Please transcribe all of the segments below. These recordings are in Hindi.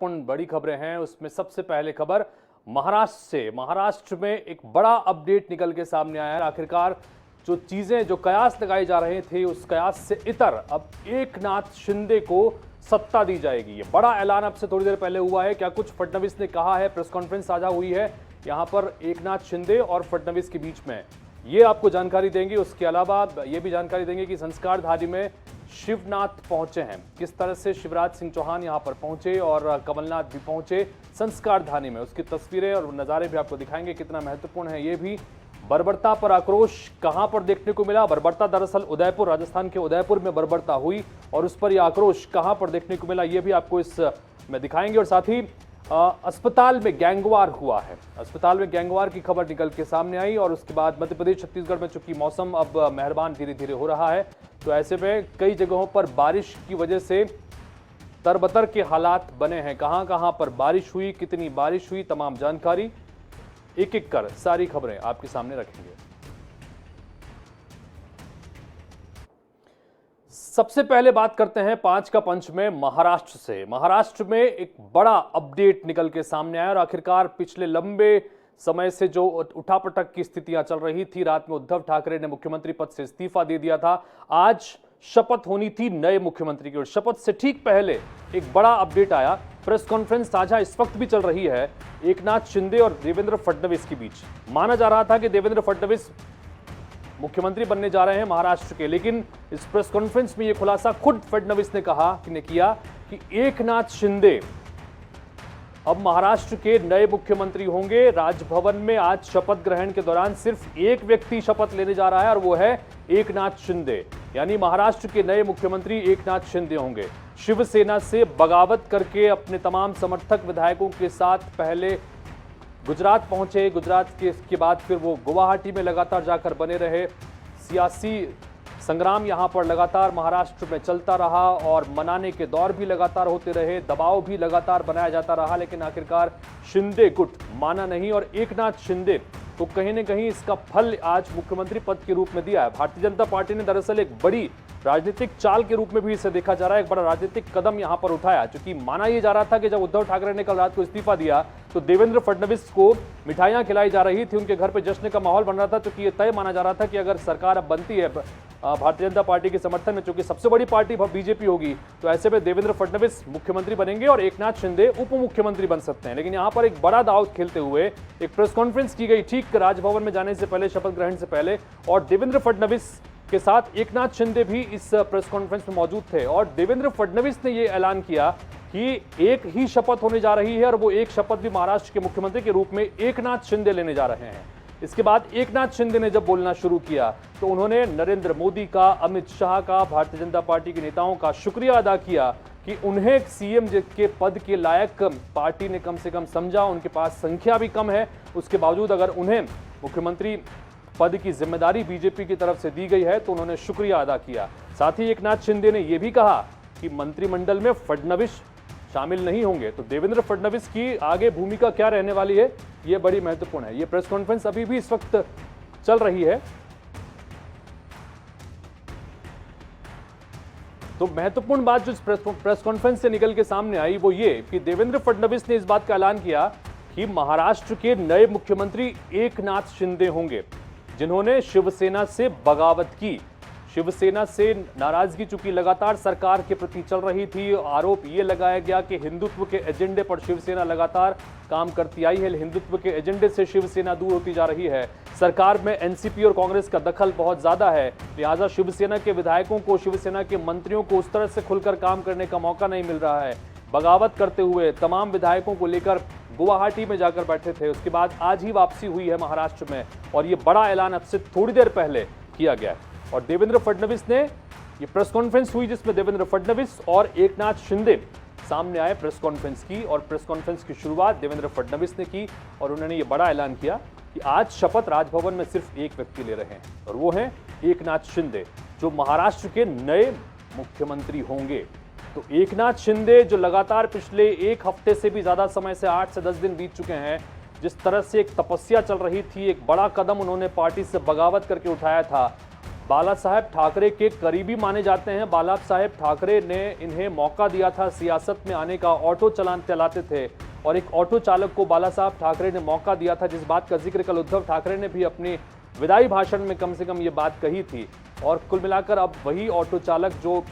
बड़ी खबरें हैं। उसमें सबसे पहले खबर महाराष्ट्र से। महाराष्ट्र में एक बड़ा अपडेट निकल के सामने आया है। आखिरकार जो चीजें, जो कयास लगाए जा रहे थे, उस कयास से इतर अब एकनाथ शिंदे को सत्ता दी जाएगी। ये बड़ा ऐलान अब से थोड़ी देर पहले हुआ है। क्या कुछ फडणवीस ने कहा है, प्रेस कॉन्फ्रेंस साझा हुई है यहां पर एकनाथ शिंदे और फडणवीस के बीच में, ये आपको जानकारी देंगे। उसके अलावा ये भी जानकारी देंगे कि संस्कारधारी में शिवनाथ पहुंचे हैं, किस तरह से शिवराज सिंह चौहान यहां पर पहुंचे और कमलनाथ भी पहुंचे संस्कारधानी में। उसकी तस्वीरें और नज़ारे भी आपको दिखाएंगे, कितना महत्वपूर्ण है ये भी। बर्बरता पर आक्रोश कहां पर देखने को मिला? बर्बरता दरअसल उदयपुर, राजस्थान के उदयपुर में बर्बरता हुई और उस पर यह आक्रोश कहां पर देखने को मिला, ये भी आपको इस में दिखाएंगे। और साथ ही अस्पताल में गैंगवार हुआ है। अस्पताल में गैंगवार की खबर निकल के सामने आई और उसके बाद मध्य प्रदेश, छत्तीसगढ़ में चूंकि मौसम अब मेहरबान धीरे धीरे हो रहा है, तो ऐसे में कई जगहों पर बारिश की वजह से तरबतर के हालात बने हैं। कहां कहां पर बारिश हुई, कितनी बारिश हुई, तमाम जानकारी एक एक कर सारी खबरें आपके सामने रखेंगे। सबसे पहले बात करते हैं 5 का पंच में महाराष्ट्र से। महाराष्ट्र में एक बड़ा अपडेट निकल के सामने आया और आखिरकार पिछले लंबे समय से जो उठापटक की स्थितियां चल रही थी, रात में उद्धव ठाकरे ने मुख्यमंत्री पद से इस्तीफा दे दिया था। आज शपथ होनी थी नए मुख्यमंत्री की और शपथ से ठीक पहले एक बड़ा अपडेट आया। प्रेस कॉन्फ्रेंस साझा इस वक्त भी चल रही है एकनाथ शिंदे और देवेंद्र फडणवीस के बीच। माना जा रहा था कि देवेंद्र फडणवीस मुख्यमंत्री बनने जा रहे हैं महाराष्ट्र के, लेकिन इस प्रेस कॉन्फ्रेंस में यह खुलासा खुद फडणवीस ने किया कि एकनाथ शिंदे अब महाराष्ट्र के नए मुख्यमंत्री होंगे। राजभवन में आज शपथ ग्रहण के दौरान सिर्फ एक व्यक्ति शपथ लेने जा रहा है और वो है एकनाथ शिंदे, यानी महाराष्ट्र के नए मुख्यमंत्री एकनाथ शिंदे होंगे। शिवसेना से बगावत करके अपने तमाम समर्थक विधायकों के साथ पहले गुजरात पहुंचे, गुजरात के बाद फिर वो गुवाहाटी में लगातार जाकर बने रहे। सियासी संग्राम यहां पर लगातार महाराष्ट्र में चलता रहा और मनाने के दौर भी लगातार होते रहे, दबाव भी लगातार बनाया जाता रहा, लेकिन आखिरकार शिंदे गुट माना नहीं और एकनाथ शिंदे तो कहीं न कहीं इसका फल आज मुख्यमंत्री पद के रूप में दिया है। भारतीय जनता पार्टी ने दरअसल एक बड़ी राजनीतिक चाल के रूप में भी इसे देखा जा रहा है, एक बड़ा राजनीतिक कदम यहां पर उठाया, क्योंकि माना यह जा रहा था कि जब उद्धव ठाकरे ने कल रात को इस्तीफा दिया तो देवेंद्र फडणवीस को मिठाइयां खिलाई जा रही थी, उनके घर पर जश्न का माहौल बन रहा था, क्योंकि यह तय माना जा रहा था कि अगर सरकार अब बनती है भारतीय जनता पार्टी के समर्थन में, चूंकि सबसे बड़ी पार्टी बीजेपी होगी, तो ऐसे में देवेंद्र फडणवीस मुख्यमंत्री बनेंगे और एकनाथ शिंदे उप मुख्यमंत्री बन सकते हैं। लेकिन यहां पर एक बड़ा दांव खेलते हुए एक प्रेस कॉन्फ्रेंस की गई ठीक राजभवन में जाने से पहले, शपथ ग्रहण से पहले, और देवेंद्र फडणवीस के साथ एकनाथ शिंदे भी इस प्रेस कॉन्फ्रेंस में मौजूद थे और देवेंद्र फडणवीस ने यह ऐलान किया कि एक ही शपथ होने जा रही है और वो एक शपथ भी महाराष्ट्र के मुख्यमंत्री के रूप में एकनाथ शिंदे लेने जा रहे हैं। इसके बाद एकनाथ शिंदे ने जब बोलना शुरू किया तो उन्होंने नरेंद्र मोदी का, अमित शाह का, भारतीय जनता पार्टी के नेताओं का शुक्रिया अदा किया कि उन्हें सीएम के पद के लायक पार्टी ने कम से कम समझा। उनके पास संख्या भी कम है, उसके बावजूद अगर उन्हें मुख्यमंत्री पद की जिम्मेदारी बीजेपी की तरफ से दी गई है तो उन्होंने शुक्रिया अदा किया। साथ ही एकनाथ शिंदे ने यह भी कहा कि मंत्रिमंडल में फडणवीस शामिल नहीं होंगे, तो देवेंद्र फडणवीस की आगे भूमिका क्या रहने वाली है, यह बड़ी महत्वपूर्ण है। यह प्रेस कॉन्फ्रेंस अभी भी इस वक्त चल रही है। तो महत्वपूर्ण बात जो प्रेस कॉन्फ्रेंस से निकल के सामने आई वो ये कि देवेंद्र फडणवीस ने इस बात का ऐलान किया कि महाराष्ट्र के नए मुख्यमंत्री एकनाथ शिंदे होंगे, जिन्होंने शिवसेना से बगावत की। शिवसेना से नाराजगी चूंकि लगातार सरकार के प्रति चल रही थी, आरोप यह लगाया गया कि हिंदुत्व के एजेंडे पर शिवसेना लगातार काम करती आई है, हिंदुत्व के एजेंडे से शिवसेना दूर होती जा रही है, सरकार में एनसीपी और कांग्रेस का दखल बहुत ज्यादा है, लिहाजा शिवसेना के विधायकों को, शिवसेना के मंत्रियों को उस तरह से खुलकर काम करने का मौका नहीं मिल रहा है। बगावत करते हुए तमाम विधायकों को लेकर गुवाहाटी में जाकर बैठे थे। उसके बाद आज ही वापसी हुई है महाराष्ट्र में और ये बड़ा ऐलान अब से थोड़ी देर पहले किया गया है। और देवेंद्र फडणवीस ने, ये प्रेस कॉन्फ्रेंस हुई जिसमें देवेंद्र फडणवीस और एकनाथ शिंदे सामने आए प्रेस कॉन्फ्रेंस की, और प्रेस कॉन्फ्रेंस की शुरुआत देवेंद्र फडणवीस ने की और उन्होंने ये बड़ा ऐलान किया कि आज शपथ राजभवन में सिर्फ एक व्यक्ति ले रहे हैं और वो हैं एकनाथ शिंदे, जो महाराष्ट्र के नए मुख्यमंत्री होंगे। तो एकनाथ शिंदे जो लगातार पिछले एक हफ्ते से भी ज्यादा समय से 8 से 10 दिन बीत चुके हैं, जिस तरह से एक तपस्या चल रही थी, एक बड़ा कदम उन्होंने पार्टी से बगावत करके उठाया था, बाला साहेब ठाकरे के करीबी माने जाते हैं। बाला साहेब ठाकरे ने इन्हें मौका दिया था सियासत में आने का। ऑटो चलाते थे और एक ऑटो चालक को बाला साहब ठाकरे ने मौका दिया था, जिस बात का जिक्र कल उद्धव ठाकरे ने भी अपने विदाई भाषण में कम से कम ये बात कही थी। और कुल मिलाकर अब वही ऑटो चालक जो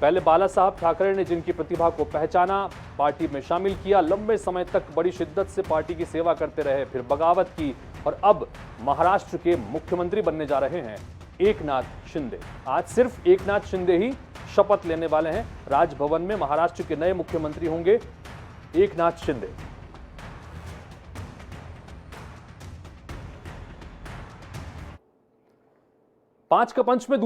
पहले बाला साहब ठाकरे ने जिनकी प्रतिभा को पहचाना, पार्टी में शामिल किया, लंबे समय तक बड़ी शिद्दत से पार्टी की सेवा करते रहे, फिर बगावत की और अब महाराष्ट्र के मुख्यमंत्री बनने जा रहे हैं एकनाथ शिंदे। आज सिर्फ एकनाथ शिंदे ही शपथ लेने वाले हैं। राजभवन में महाराष्ट्र के नए मुख्यमंत्री होंगे एकनाथ शिंदे। 5 का पंच में